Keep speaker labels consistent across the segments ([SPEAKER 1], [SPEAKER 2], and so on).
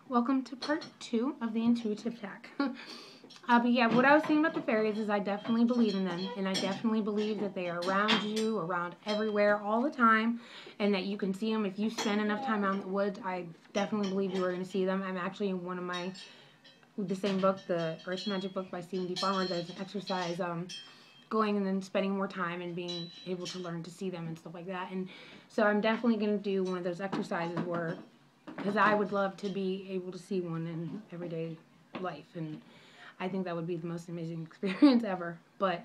[SPEAKER 1] Welcome to part 2 of the intuitive tag. But yeah, what I was saying about the fairies is I definitely believe in them, and I definitely believe that they are around you, around everywhere, all the time, and that you can see them if you spend enough time out in the woods. I definitely believe you are going to see them. I'm actually in one of the same book, the Earth Magic book by Stephen D. Farmer. There's an exercise going and then spending more time and being able to learn to see them and stuff like that. And so I'm definitely going to do one of those exercises where, because I would love to be able to see one in everyday life, and I think that would be the most amazing experience ever. But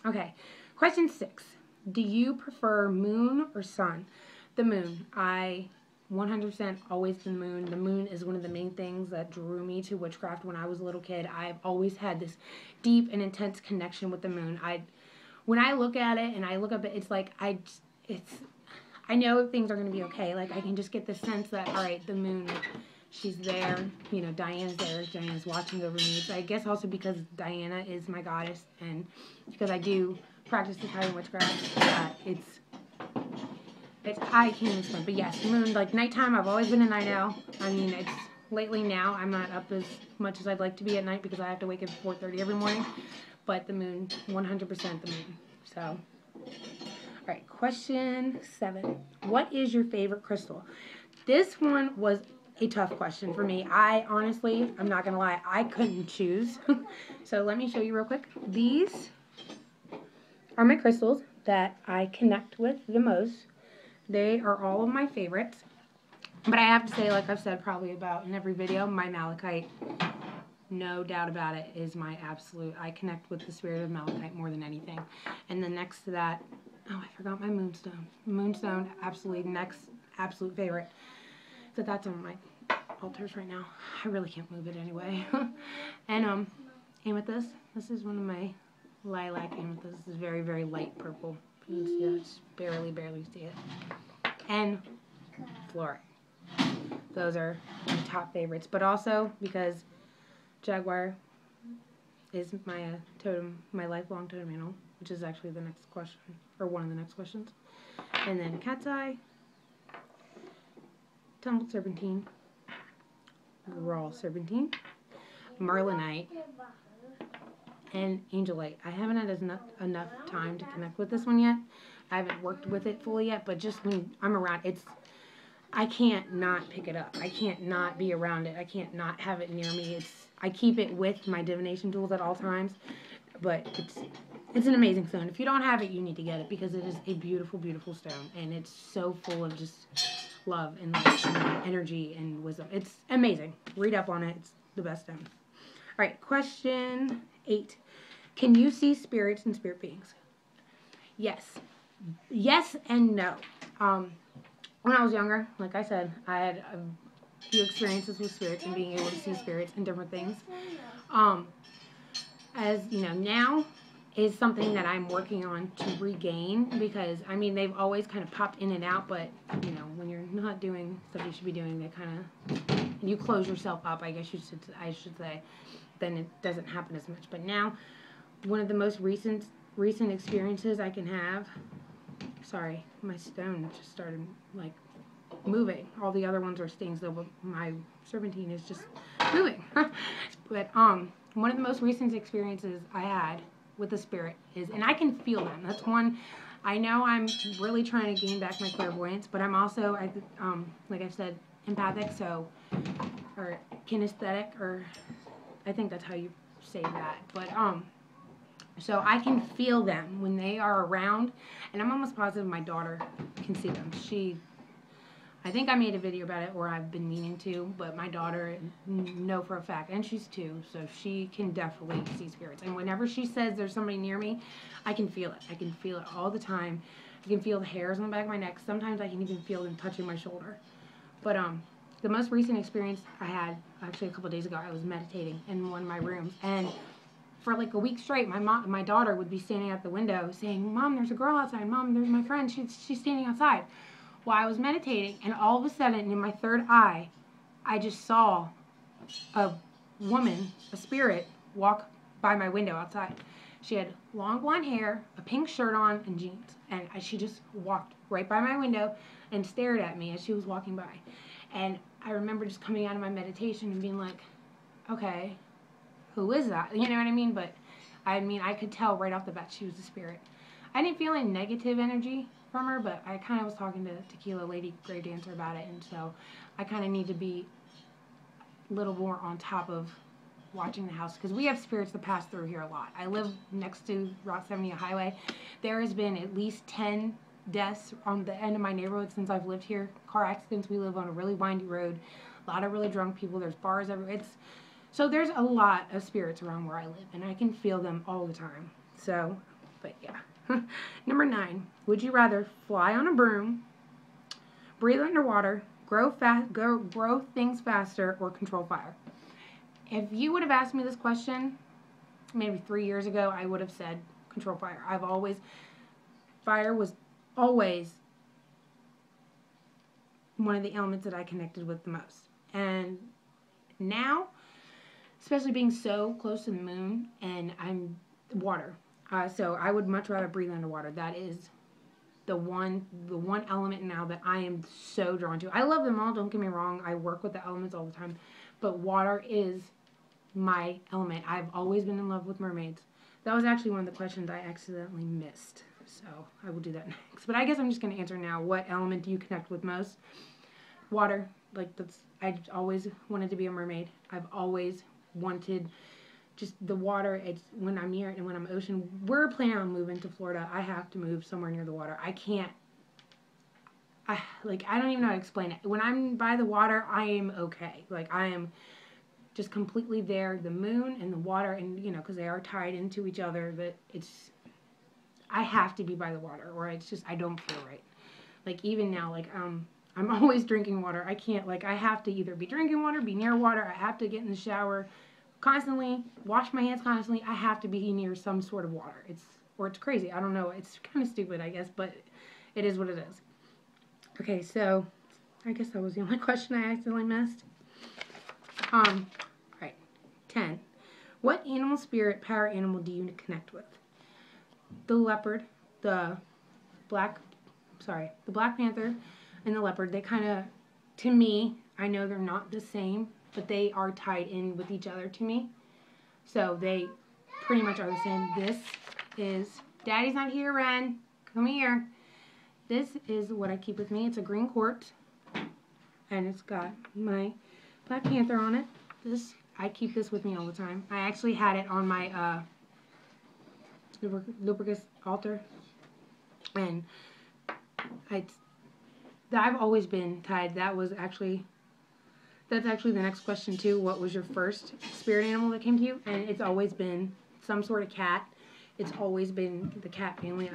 [SPEAKER 1] okay, question 6: do you prefer moon or sun? The moon. I 100% always the moon. The moon is one of the main things that drew me to witchcraft when I was a little kid. I've always had this deep and intense connection with the moon. When I look at it and I look up it, it's like I know things are going to be okay. Like, I can just get the sense that, all right, the moon, she's there. You know, Diana's there. Diana's watching over me. So I guess also because Diana is my goddess, and because I do practice Italian witchcraft, I can't even explain. But yes, moon, like nighttime, I've always been a night owl. I mean, it's lately now, I'm not up as much as I'd like to be at night because I have to wake up at 4:30 every morning. But the moon, 100% the moon. So, all right, question 7. What is your favorite crystal? This one was a tough question for me. I honestly, I'm not going to lie, I couldn't choose. So let me show you real quick. These are my crystals that I connect with the most. They are all of my favorites. But I have to say, like I've said probably about in every video, my malachite, no doubt about it, is my absolute. I connect with the spirit of malachite more than anything. And then next to that, oh, I forgot my moonstone. Moonstone, absolutely next, absolute favorite. So that's on my altars right now. I really can't move it anyway. And amethyst. This is one of my lilac amethyst. This is very, very light purple. You can see that. Just barely see it. And fluorite. Those are my top favorites. But also because jaguar is my totem, my lifelong totem animal, which is actually the next question, or one of the next questions. And then cat's eye, tumbled serpentine, raw serpentine, marlinite, and angelite. I haven't had enough time to connect with this one yet. I haven't worked with it fully yet, but just when I'm around, I can't not pick it up. I can't not be around it. I can't not have it near me. I keep it with my divination tools at all times, but it's an amazing stone. If you don't have it, you need to get it because it is a beautiful, beautiful stone, and it's so full of just love and light and energy and wisdom. It's amazing. Read up on it. It's the best stone. All right, question 8. Can you see spirits and spirit beings? Yes. Yes and no. When I was younger, like I said, I had a few experiences with spirits and being able to see spirits and different things. As you know, now is something that I'm working on to regain because, I mean, they've always kind of popped in and out, but, you know, when you're not doing stuff you should be doing, they kind of, you close yourself up, I guess I should say, then it doesn't happen as much. But now, one of the most recent experiences I can have, sorry, my stone just started, like, moving. All the other ones are staying still, but my serpentine is just moving. But one of the most recent experiences I had with the spirit is, and I can feel them. That's one. I know I'm really trying to gain back my clairvoyance, but I'm also, like I said, empathic, or kinesthetic, or I think that's how you say that. But so I can feel them when they are around, and I'm almost positive my daughter can see them. I think I made a video about it, or I've been meaning to, but my daughter know for a fact, and she's 2, so she can definitely see spirits. And whenever she says there's somebody near me, I can feel it. I can feel it all the time. I can feel the hairs on the back of my neck. Sometimes I can even feel them touching my shoulder. But the most recent experience I had, actually a couple of days ago, I was meditating in one of my rooms, and for like a week straight, my daughter would be standing at the window saying, "Mom, there's a girl outside. Mom, there's my friend. She's standing outside." While I was meditating, and all of a sudden, in my third eye, I just saw a woman, a spirit, walk by my window outside. She had long blonde hair, a pink shirt on, and jeans. And she just walked right by my window and stared at me as she was walking by. And I remember just coming out of my meditation and being like, okay, who is that? You know what I mean? But I mean, I could tell right off the bat she was a spirit. I didn't feel any negative energy from her, but I kind of was talking to Tequila Lady Grave Dancer about it, and so I kind of need to be a little more on top of watching the house, because we have spirits that pass through here a lot. I live next to Route 70 highway. There has been at least 10 deaths on the end of my neighborhood since I've lived here. Car accidents. We live on a really windy road. A lot of really drunk people. There's bars everywhere. So there's a lot of spirits around where I live, and I can feel them all the time. So, but yeah. Number 9. Would you rather fly on a broom, breathe underwater, grow things faster, or control fire? If you would have asked me this question maybe 3 years ago, I would have said control fire. Fire was always one of the elements that I connected with the most. And now, especially being so close to the moon, and I'm water. So I would much rather breathe underwater. That is the one element now that I am so drawn to. I love them all, don't get me wrong. I work with the elements all the time. But water is my element. I've always been in love with mermaids. That was actually one of the questions I accidentally missed. So I will do that next. But I guess I'm just going to answer now. What element do you connect with most? Water. I always wanted to be a mermaid. I've always wanted just the water. It's when I'm near it and when I'm ocean. We're planning on moving to Florida. I have to move somewhere near the water. I can't. I don't even know how to explain it. When I'm by the water, I am okay. I am just completely there. The moon and the water, and because they are tied into each other, I have to be by the water, or it's just I don't feel right. Even now, I'm always drinking water. I can't, I have to either be drinking water, be near water. I have to get in the shower constantly, wash my hands constantly. I have to be near some sort of water. It's crazy. I don't know. It's kind of stupid, I guess, but it is what it is. Okay, so I guess that was the only question I accidentally missed. Right. 10. What animal spirit, power animal do you connect with? The leopard, the Black Panther, and the leopard. They kind of, to me, I know they're not the same, but they are tied in with each other to me. So they pretty much are the same. This is, Daddy's not here, Ren. Come here. This is what I keep with me. It's a green quartz, and it's got my Black Panther on it. I keep this with me all the time. I actually had it on my lubricus altar, and I've always been tied. That's actually the next question too. What was your first spirit animal that came to you? And it's always been some sort of cat. It's always been the cat family.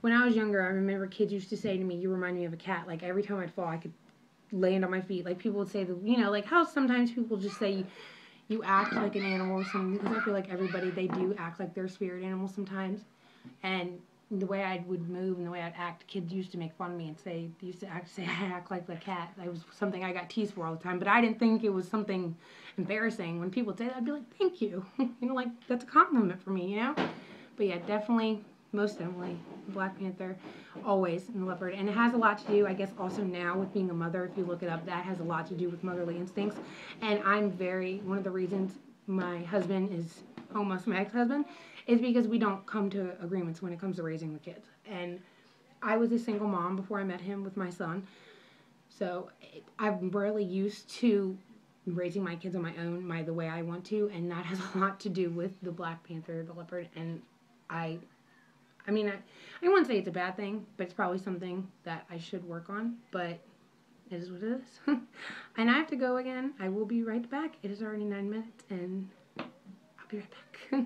[SPEAKER 1] When I was younger, I remember kids used to say to me, "You remind me of a cat." Every time I'd fall, I could land on my feet. People would say how sometimes people just say you act like an animal or something, because I feel like everybody, they do act like they're spirit animals sometimes. And the way I would move and the way I'd act, kids used to make fun of me and say I act like the cat. That was something I got teased for all the time, but I didn't think it was something embarrassing. When people would say that, I'd be like, thank you. That's a compliment for me, But yeah, most definitely, Black Panther, always, and the leopard. And it has a lot to do, I guess, also now with being a mother. If you look it up, that has a lot to do with motherly instincts. And one of the reasons my husband is almost my ex-husband is because we don't come to agreements when it comes to raising the kids. And I was a single mom before I met him with my son. So I'm really used to raising my kids on my own, the way I want to. And that has a lot to do with the Black Panther, the leopard. And I wouldn't say it's a bad thing, but it's probably something that I should work on. But it is what it is. And I have to go again. I will be right back. It is already 9 minutes, and I'll be right back.